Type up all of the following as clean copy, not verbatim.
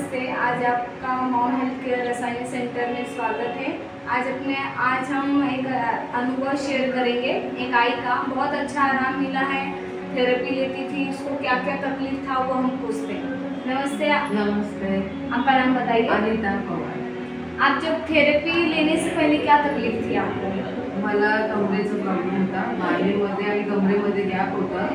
नमस्ते। आज आपका mount health care रसायन सेंटर में स्वागत है। आज हम एक अनुभव शेयर करेंगे। एक आई का बहुत अच्छा आराम मिला है, थेरेपी लेती थी, उसको क्या क्या तकलीफ था वो हम पूछते हैं। नमस्ते। नमस्ते। आपका नाम बताइए। अनिता पवार। आप जब थेरेपी लेने से पहले क्या तकलीफ थी आपको? मला कमरेचा प्रॉब्लेम होता, मानेमध्ये आणि कमरेमध्ये गॅप होता,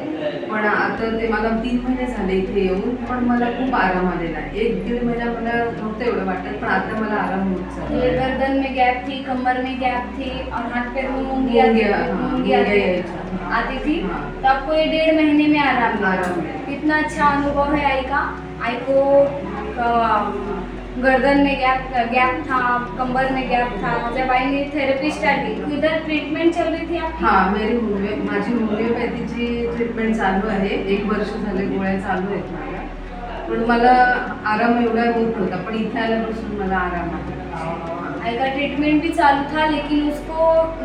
पण आता ते मला 3 महिने झाले इथे येऊन, पण मला खूप आराम आलेला आहे। 1-1.5 महिना मला नव्हतं एवढं वाटत, पण आता मला आराम होत चालला है। गर्दन में गैप थी, कमर में गैप थी और हाथ पैर में मूंगी आती थी, तो आपको ये 1.5 महीने में आराम मिला। कितना अच्छा अनुभव है आई का। आई को गर्दन में गैप था, कमर में गैप था। जब आई ने थेरेपी स्टार्ट की तो इधर ट्रीटमेंट चल रही थी आपकी? हाँ, माझी होमिओपॅथीची ट्रीटमेंट चालू आहे। 1 वर्ष झाले गोळ्या चालू आहेत माझ्या, पण मला आराम एवढा होत नव्हता, पण इथे आल्यापासून मला आराम आहे। आई का ट्रीटमेंट भी चालू था, लेकिन उसको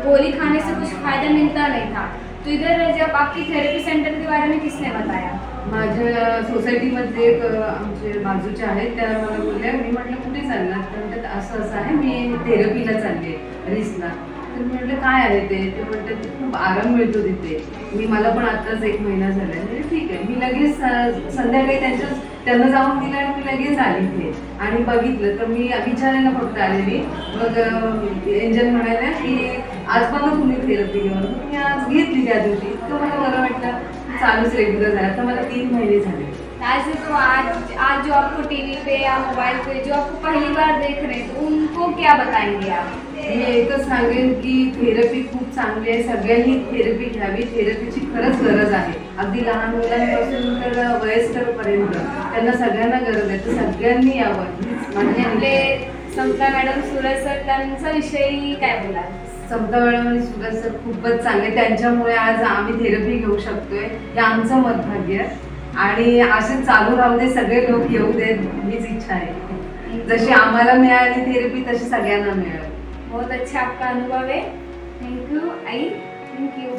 गोली खाने से कुछ फायदा मिलता नहीं था। तो इधर जब आपकी थेरेपी सेंटर के बारे में किसने बताया? माझ्या सोसायटीमध्ये एक आमचे बाजूचे आहेत, त्या मला बोलल्या। मी म्हटलं कुठे चाललात? तर म्हणतात असं असं आहे, मी थेरपीला चालले रिसला। तर मी म्हटलं काय आहे ते? ते म्हणतात खूप आराम मिळतो तिथे। मला पण आताच 1 महिना झाला आहे। म्हणजे ठीक आहे। मी लगेच संध्याकाळी त्यांना जाऊन दिलं आणि मी लगेच आली इथे आणि बघितलं। तर मी विचारायला फक्त आलेली, मग एंजल म्हणाल्या की आज पण तुम्ही थेरपी घेऊन। मी आज घेतली त्या दिवशी, तर मला बरं वाटलं, चालूच रेग्युलर झाला। तर मला 3 महिने झाले। ऐसे तो आज जो आपको टीवी पे या मोबाइल पे जो आपको पहली बार देख रहे हैं, तो उनको क्या बताएंगे आप? मी एकच सांगेन की थेरपी खूप चांगली आहे, सगळ्यांनी थेरपी घ्यावी। थेरपीची खरंच गरज आहे, अगदी लहान मुलांपासून तर वयस्करपर्यंत त्यांना सगळ्यांना गरज आहे। तर सगळ्यांनी यावं। आणि आपले समता मॅडम सूरज सर त्यांचा विषयी काय बोला? समता मॅडम आणि सूरज सर खूपच चांगले, त्यांच्यामुळे आज आम्ही थेरपी घेऊ शकतोय, हे आमचं मतभाग्य आणि असे चालू राहू दे, सगळे लोक येऊ देत, हीच इच्छा आहे। जशी आम्हाला मिळाली थेरपी तशी सगळ्यांना मिळावी। बहुत अच्छा आपका अनुभव है। Thank you I, thank you.